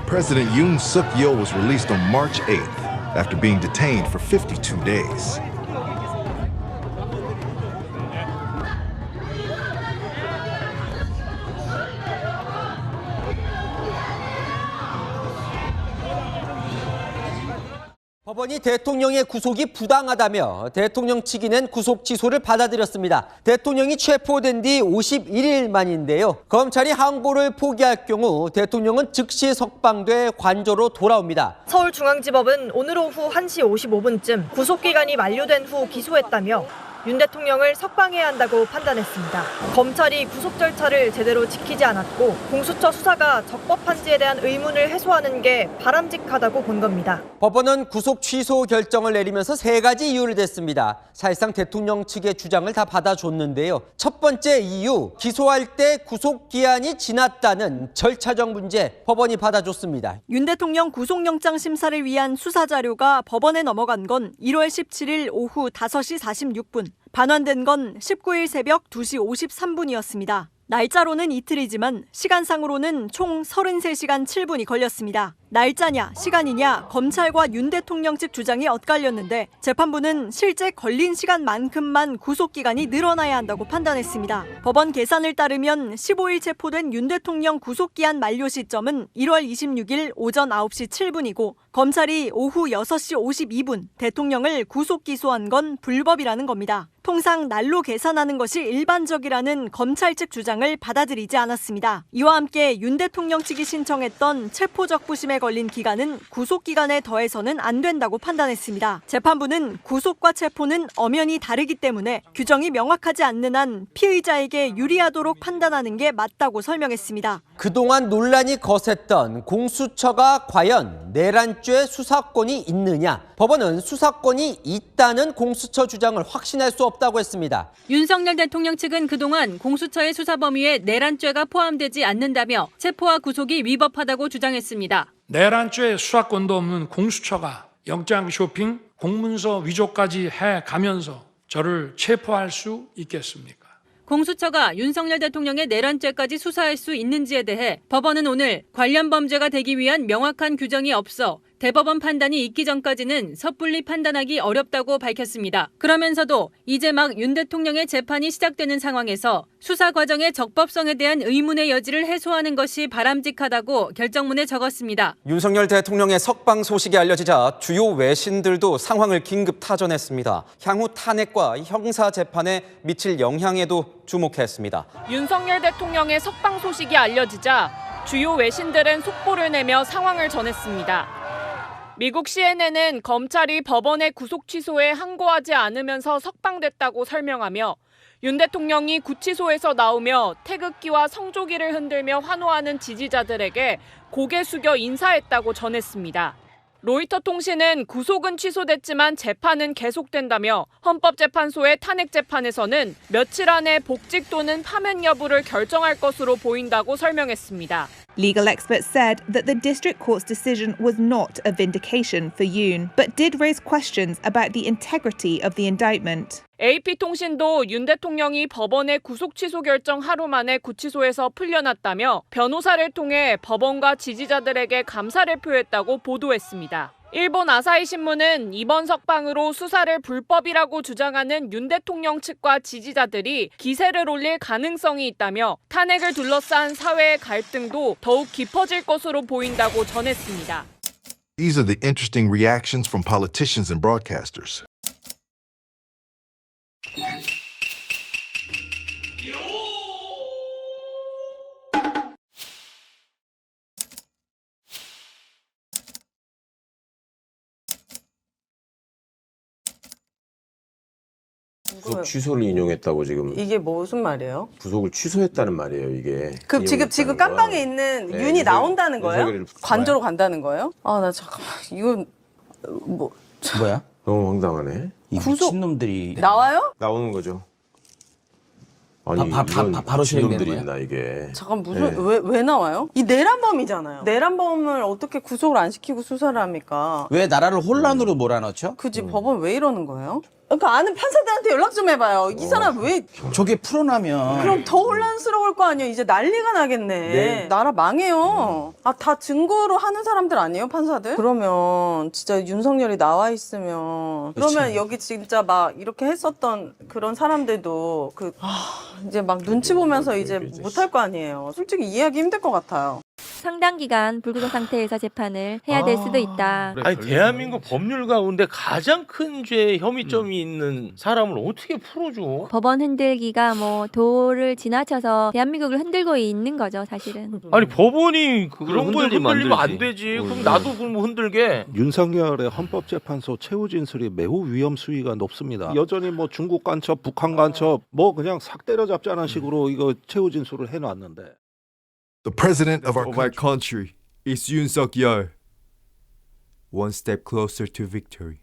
President Yoon Suk-yeol was released on March 8th after being detained for 52 days. 법원이 대통령의 구속이 부당하다며 대통령 측이 낸 구속 취소를 받아들였습니다. 대통령이 체포된 뒤 51일 만인데요. 검찰이 항고를 포기할 경우 대통령은 즉시 석방돼 관저로 돌아옵니다. 서울중앙지법은 오늘 오후 1시 55분쯤 구속기간이 만료된 후 기소했다며 윤 대통령을 석방해야 한다고 판단했습니다. 검찰이 구속 절차를 제대로 지키지 않았고 공수처 수사가 적법한지에 대한 의문을 해소하는 게 바람직하다고 본 겁니다. 법원은 구속 취소 결정을 내리면서 세 가지 이유를 댔습니다. 사실상 대통령 측의 주장을 다 받아줬는데요. 첫 번째 이유, 기소할 때 구속기한이 지났다는 절차적 문제, 법원이 받아줬습니다. 윤 대통령 구속영장 심사를 위한 수사자료가 법원에 넘어간 건 1월 17일 오후 5시 46분. 반환된 건 19일 새벽 2시 53분이었습니다. 날짜로는 이틀이지만 시간상으로는 총 33시간 7분이 걸렸습니다. 날짜냐 시간이냐 검찰과 윤 대통령 측 주장이 엇갈렸는데 재판부는 실제 걸린 시간만큼만 구속기간이 늘어나야 한다고 판단했습니다. 법원 계산을 따르면 15일 체포된 윤 대통령 구속기한 만료 시점은 1월 26일 오전 9시 7분이고 검찰이 오후 6시 52분 대통령을 구속 기소한 건 불법이라는 겁니다. 통상 날로 계산하는 것이 일반적이라는 검찰 측 주장을 받아들이지 않았습니다. 이와 함께 윤 대통령 측이 신청했던 체포적 부심에 걸린 기간은 구속기간에 더해서는 안 된다고 판단했습니다. 재판부는 구속과 체포는 엄연히 다르기 때문에 규정이 명확하지 않는 한 피의자에게 유리하도록 판단하는 게 맞다고 설명했습니다. 그동안 논란이 거셌던 공수처가 과연 내란죄 수사권이 있느냐? 법원은 수사권이 있다는 공수처 주장을 확신할 수 없다고 했습니다. 윤석열 대통령 측은 그동안 공수처의 수사 범위에 내란죄가 포함되지 않는다며 체포와 구속이 위법하다고 주장했습니다. 내란죄 수사권도 없는 공수처가 영장 쇼핑, 공문서 위조까지 해가면서 저를 체포할 수 있겠습니까? 공수처가 윤석열 대통령의 내란죄까지 수사할 수 있는지에 대해 법원은 오늘 관련 범죄가 되기 위한 명확한 규정이 없어 대법원 판단이 있기 전까지는 섣불리 판단하기 어렵다고 밝혔습니다. 그러면서도 이제 막 윤 대통령의 재판이 시작되는 상황에서 수사 과정의 적법성에 대한 의문의 여지를 해소하는 것이 바람직하다고 결정문에 적었습니다. 윤석열 대통령의 석방 소식이 알려지자 주요 외신들도 상황을 긴급 타전했습니다. 향후 탄핵과 형사 재판에 미칠 영향에도 주목했습니다. 윤석열 대통령의 석방 소식이 알려지자 주요 외신들은 속보를 내며 상황을 전했습니다. 미국 CNN은 검찰이 법원의 구속 취소에 항고하지 않으면서 석방됐다고 설명하며 윤 대통령이 구치소에서 나오며 태극기와 성조기를 흔들며 환호하는 지지자들에게 고개 숙여 인사했다고 전했습니다. 로이터 통신은 구속은 취소됐지만 재판은 계속된다며 헌법재판소의 탄핵 재판에서는 며칠 안에 복직 또는 파면 여부를 결정할 것으로 보인다고 설명했습니다. Legal experts said that the district court's decision was not a vindication for Yoon, but did raise questions about the integrity of the indictment. AP통신도 윤 대통령이 법원의 구속 취소 결정 하루 만에 구치소에서 풀려났다며 변호사를 통해 법원과 지지자들에게 감사를 표했다고 보도했습니다. 일본 아사히 신문은 이번 석방으로 수사를 불법이라고 주장하는 윤 대통령 측과 지지자들이 기세를 올릴 가능성이 있다며 탄핵을 둘러싼 사회의 갈등도 더욱 깊어질 것으로 보인다고 전했습니다. These are the interesting reactions from politicians and broadcasters. 구속 취소를 인용했다고 지금. 이게 무슨 말이에요? 구속을 취소했다는 말이에요, 이게. 그 지금 깜방에 있는 네, 윤이 나온다는 거예요? 관저로 좋아요. 간다는 거예요? 아, 나 잠깐만. 이건 뭐야? 너무 황당하네. 이 구속- 미친놈들이 나와요? 나오는 거죠. 아니, 바로 실행되는 놈들이 거야? 있나 이게. 잠깐 무슨 네. 왜 나와요? 이 내란범이잖아요. 내란범을 어떻게 구속을 안 시키고 수사를 합니까? 왜 나라를 혼란으로 몰아넣죠? 그지 법원 왜 이러는 거예요? 그러니까 아는 판사들한테 연락 좀 해봐요. 이 사람 왜 저게 풀어나면 그럼 더 혼란스러울 거 아니에요. 이제 난리가 나겠네. 네. 나라 망해요. 아, 다 증거로 하는 사람들 아니에요, 판사들? 그러면 진짜 윤석열이 나와 있으면 그러면 여기 진짜 막 이렇게 했었던 그런 사람들도 이제 막 눈치 보면서 이제 못할 거 아니에요. 솔직히 이해하기 힘들 것 같아요. 상당 기간 불구속 상태에서 재판을 해야 될 수도 있다. 아니 대한민국 법률 가운데 가장 큰 죄 혐의점이 있는 사람을 어떻게 풀어줘? 법원 흔들기가 뭐 도를 지나쳐서 대한민국을 흔들고 있는 거죠, 사실은. 아니 법원이 그런 거에 흔들리면 안 흔들리면 안 되지. 되지. 그럼 나도 그럼 흔들게. 윤석열의 헌법재판소 최후 진술이 매우 위험 수위가 높습니다. 여전히 뭐 중국 간첩, 북한 간첩 뭐 그냥 싹 때려잡자는 식으로 이거 최후 진술을 해놨는데. The president of our country. country is Yoon Suk-yeol. One step closer to victory.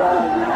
야,